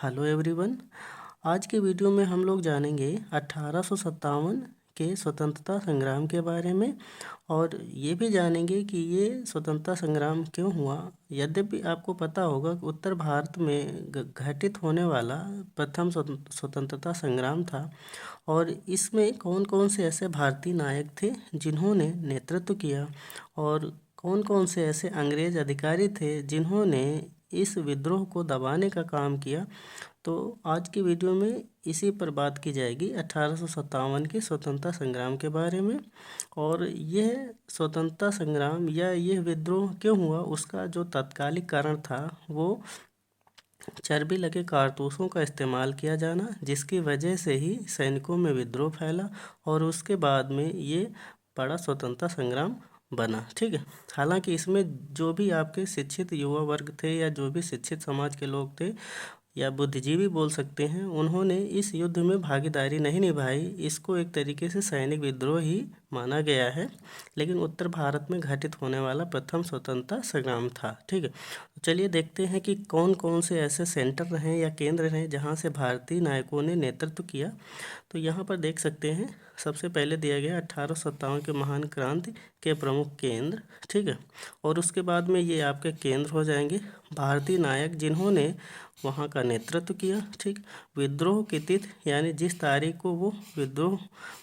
Hello everyone. आज के video में हम लोग जानेंगे 1857 के स्वतंत्रता संग्राम के बारे में और ये भी जानेंगे कि ये स्वतंत्रता संग्राम क्यों हुआ। यद्यपि आपको पता होगा कि उत्तर भारत में घटित होने वाला प्रथम स्वतंत्रता संग्राम था और इसमें कौन कौन से ऐसे भारतीय नायक थे जिन्होंने नेतृत्व किया और कौन कौन से ऐसे अंग्रेज अधिकारी थे जिन्होंने इस विद्रोह को दबाने का काम किया। तो आज की वीडियो में इसी पर बात की जाएगी 1857 के स्वतंत्रता संग्राम के बारे में। और यह स्वतंत्रता संग्राम या यह विद्रोह क्यों हुआ उसका जो तत्कालिक कारण था वो चर्बी लगे कारतूसों का इस्तेमाल किया जाना, जिसकी वजह से ही सैनिकों में विद्रोह फैला और उसके बाद में ये बड़ा स्वतंत्रता संग्राम बना। ठीक है। हालांकि इसमें जो भी आपके शिक्षित युवा वर्ग थे या जो भी शिक्षित समाज के लोग थे या बुद्धिजीवी बोल सकते हैं, उन्होंने इस युद्ध में भागीदारी नहीं निभाई। इसको एक तरीके से सैनिक विद्रोह ही माना गया है, लेकिन उत्तर भारत में घटित होने वाला प्रथम स्वतंत्रता संग्राम था। ठीक है। तो चलिए देखते हैं कि कौन कौन से ऐसे सेंटर रहे या केंद्र रहे जहां से भारतीय नायकों ने नेतृत्व किया। तो यहाँ पर देख सकते हैं, सबसे पहले दिया गया 1857 के महान क्रांति के प्रमुख केंद्र। ठीक है। और उसके बाद में ये आपके केंद्र हो जाएंगे भारतीय नायक जिन्होंने वहाँ का नेतृत्व किया। ठीक। विद्रोह की तिथि यानी जिस तारीख को वो विद्रोह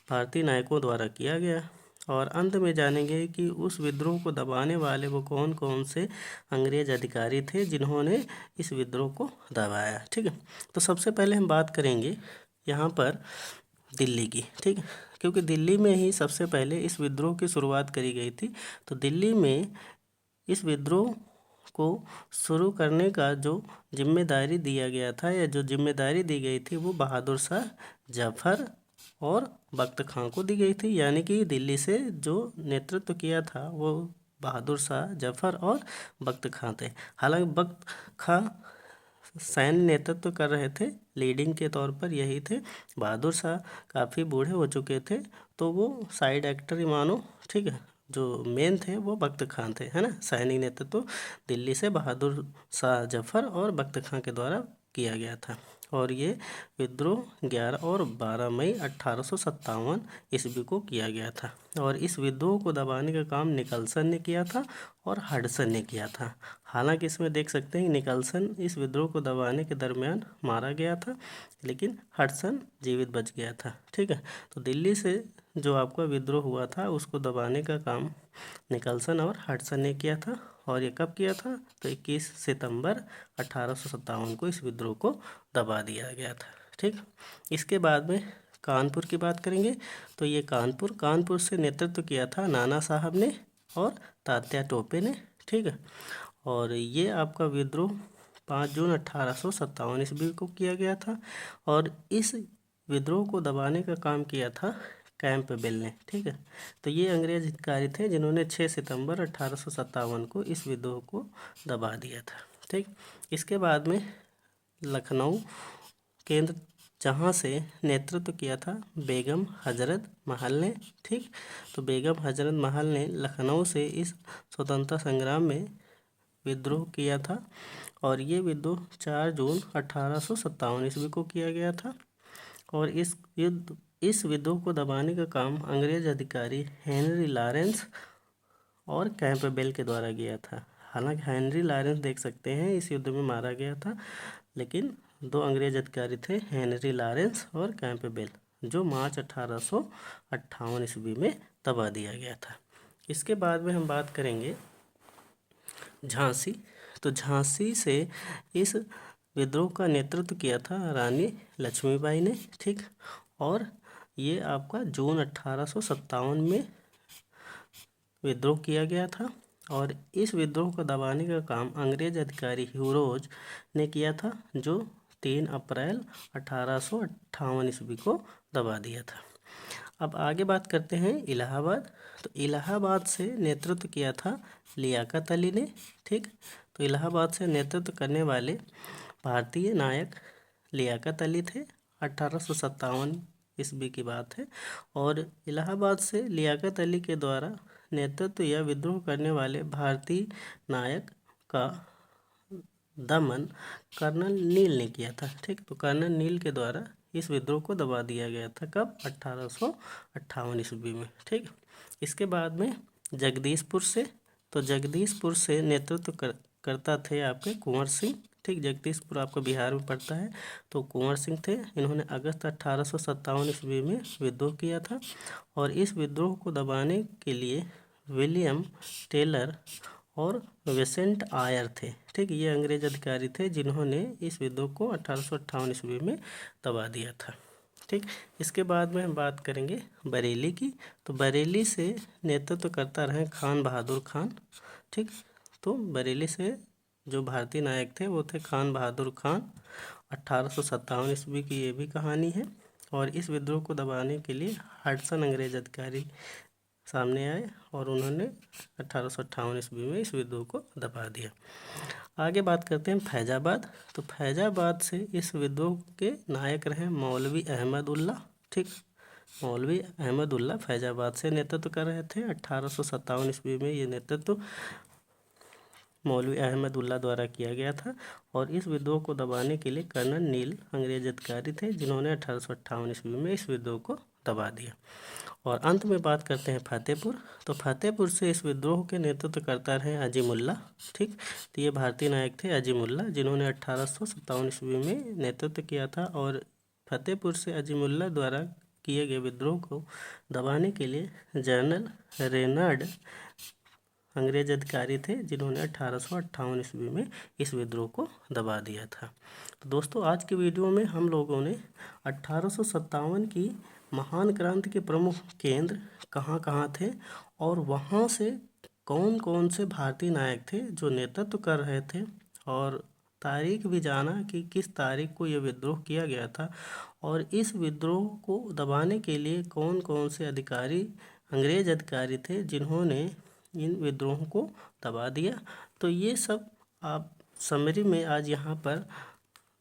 भारतीय नायकों द्वारा किया गया। और अंत में जानेंगे कि उस विद्रोह को दबाने वाले वो कौन कौन से अंग्रेज अधिकारी थे जिन्होंने इस विद्रोह को दबाया। ठीक है। तो सबसे पहले हम बात करेंगे यहाँ पर दिल्ली की। ठीक है। क्योंकि दिल्ली में ही सबसे पहले इस विद्रोह की शुरुआत करी गई थी। तो दिल्ली में इस विद्रोह को शुरू करने का जो जिम्मेदारी दिया गया था या जो जिम्मेदारी दी गई थी वो बहादुर शाह जफर और बख्त खां को दी गई थी। यानी कि दिल्ली से जो नेतृत्व किया था वो बहादुर शाह जफर और बख्त खां थे। हालांकि बख्त खां सैन्य नेतृत्व कर रहे थे, लीडिंग के तौर पर यही थे। बहादुर शाह काफ़ी बूढ़े हो चुके थे तो वो साइड एक्टर ही मानो। ठीक है। जो मेन थे वो बख्त खां थे, है ना। सैनिक नेतृत्व दिल्ली से बहादुर शाह जफर और बख्त खां के द्वारा किया गया था। और ये विद्रोह 11 और 12 मई 1857 ईस्वी को किया गया था। और इस विद्रोह को दबाने का काम निकलसन ने किया था और हडसन ने किया था। हालांकि इसमें देख सकते हैं निकलसन इस विद्रोह को दबाने के दरमियान मारा गया था, लेकिन हडसन जीवित बच गया था। ठीक है। तो दिल्ली से जो आपका विद्रोह हुआ था उसको दबाने का काम निकलसन और हडसन ने किया था। और ये कब किया था? तो 21 सितंबर 1857 को इस विद्रोह को दबा दिया गया था। ठीक। इसके बाद में कानपुर की बात करेंगे। तो ये कानपुर से नेतृत्व किया था नाना साहब ने और तात्या टोपे ने। ठीक है। और ये आपका विद्रोह 5 जून 1857 ईस्वी को किया गया था। और इस विद्रोह को दबाने का काम किया था कैंपबेल ने। ठीक है। तो ये अंग्रेज अधिकारी थे जिन्होंने 6 सितंबर 1857 को इस विद्रोह को दबा दिया था। ठीक। इसके बाद में लखनऊ केंद्र, जहाँ से नेतृत्व किया था बेगम हजरत महल ने। ठीक। तो बेगम हजरत महल ने लखनऊ से इस स्वतंत्रता संग्राम में विद्रोह किया था। और ये विद्रोह 4 जून 1857 ईस्वी को किया गया था। और इस विद्रोह को दबाने का काम अंग्रेज अधिकारी हेनरी लॉरेंस और कैंपबेल के द्वारा किया था। हालांकि हेनरी लॉरेंस देख सकते हैं इस युद्ध में मारा गया था, लेकिन दो अंग्रेज अधिकारी थे हेनरी लॉरेंस और कैंपबेल, जो मार्च 1858 ईस्वी में दबा दिया गया था। इसके बाद में हम बात करेंगे झांसी। तो झांसी से इस विद्रोह का नेतृत्व किया था रानी लक्ष्मीबाई ने। ठीक। और ये आपका जून 1857 में विद्रोह किया गया था। और इस विद्रोह को दबाने का काम अंग्रेज अधिकारी ह्यूरोज ने किया था, जो 3 अप्रैल 1858 ईस्वी को दबा दिया था। अब आगे बात करते हैं इलाहाबाद। तो इलाहाबाद से नेतृत्व किया था लियाकत अली ने। ठीक। तो इलाहाबाद से नेतृत्व करने वाले भारतीय नायक लियाकत अली थे। 1857 ईस्वी की बात है। और इलाहाबाद से लियाकत अली के द्वारा नेतृत्व या विद्रोह करने वाले भारतीय नायक का दमन कर्नल नील ने किया था। ठीक, तो कर्नल नील के द्वारा इस विद्रोह को दबा दिया गया था। कब? 1858 ईस्वी में। ठीक, इसके बाद में जगदीशपुर से, तो जगदीशपुर से नेतृत्व करता थे आपके कुंवर सिंह। ठीक, जगदीशपुर आपको बिहार में पड़ता है, तो कुंवर सिंह थे। इन्होंने अगस्त 1857 ईस्वी में विद्रोह किया था और इस विद्रोह को दबाने के लिए विलियम टेलर और विसेंट आयर थे। ठीक, ये अंग्रेज अधिकारी थे जिन्होंने इस विद्रोह को 1858 ईस्वी में दबा दिया था। ठीक, इसके बाद में हम बात करेंगे बरेली की। तो बरेली से नेतृत्व करता रहे खान बहादुर खान। ठीक, तो बरेली से जो भारतीय नायक थे वो थे खान बहादुर खान। 1857 ईस्वी की ये भी कहानी है। और इस विद्रोह को दबाने के लिए हडसन अंग्रेज अधिकारी सामने आए और उन्होंने 1858 ईस्वी में इस विद्रोह को दबा दिया। आगे बात करते हैं फैजाबाद। तो फैजाबाद से इस विद्रोह के नायक रहे मौलवी अहमद उल्ला। ठीक, मौलवी अहमद उल्ला फैजाबाद से नेतृत्व कर रहे थे। 1857 ईस्वी में ये नेतृत्व मौलवी अहमद उल्ला द्वारा किया गया था और इस विद्रोह को दबाने के लिए कर्नल नील अंग्रेज अधिकारी थे जिन्होंने 1858 ईस्वी में इस विद्रोह को दबा दिया। और अंत में बात करते हैं फतेहपुर। तो फतेहपुर से इस विद्रोह के नेतृत्व करता रहे अजीमुल्ला। ठीक, तो ये भारतीय नायक थे अजीमुल्ला जिन्होंने 1857 ईस्वी में नेतृत्व किया था और फतेहपुर से अजीमुल्ला द्वारा किए गए विद्रोह को दबाने के लिए जनरल रेनार्ड अंग्रेज अधिकारी थे जिन्होंने 1858 ईस्वी में इस विद्रोह को दबा दिया था। तो दोस्तों, आज के वीडियो में हम लोगों ने 1857 की महान क्रांति के प्रमुख केंद्र कहाँ कहाँ थे और वहाँ से कौन कौन से भारतीय नायक थे जो नेतृत्व कर रहे थे, और तारीख भी जाना कि किस तारीख को यह विद्रोह किया गया था और इस विद्रोह को दबाने के लिए कौन कौन से अधिकारी अंग्रेज अधिकारी थे जिन्होंने इन विद्रोहों को दबा दिया। तो ये सब आप समरी में आज यहाँ पर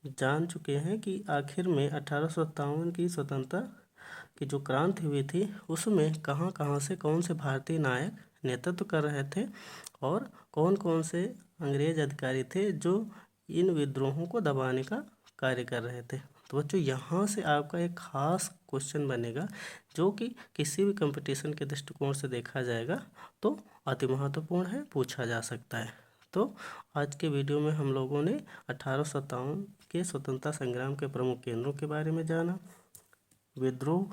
जान चुके हैं कि आखिर में 1857 की स्वतंत्रता की जो क्रांति हुई थी उसमें कहाँ कहाँ से कौन से भारतीय नायक नेतृत्व कर रहे थे और कौन कौन से अंग्रेज अधिकारी थे जो इन विद्रोहों को दबाने का कार्य कर रहे थे। तो बच्चों, यहाँ से आपका एक खास क्वेश्चन बनेगा जो कि किसी भी कंपटीशन के दृष्टिकोण से देखा जाएगा तो अति महत्वपूर्ण है, पूछा जा सकता है। तो आज के वीडियो में हम लोगों ने 1857 के स्वतंत्रता संग्राम के प्रमुख केंद्रों के बारे में जाना, विद्रोह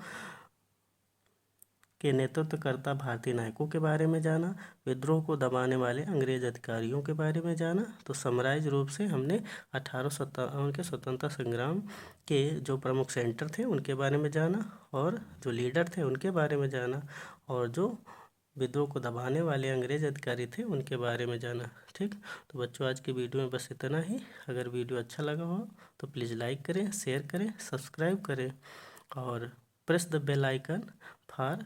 के नेतृत्वकर्ता भारतीय नायकों के बारे में जाना, विद्रोह को दबाने वाले अंग्रेज अधिकारियों के बारे में जाना। तो समराइज रूप से हमने 1857 के स्वतंत्रता संग्राम के जो प्रमुख सेंटर थे उनके बारे में जाना और जो लीडर थे उनके बारे में जाना और जो विद्रोह को दबाने वाले अंग्रेज अधिकारी थे उनके बारे में जाना। ठीक, तो बच्चों, आज के वीडियो में बस इतना ही। अगर वीडियो अच्छा लगा हो तो प्लीज़ लाइक करें, शेयर करें, सब्सक्राइब करें और press the bell icon for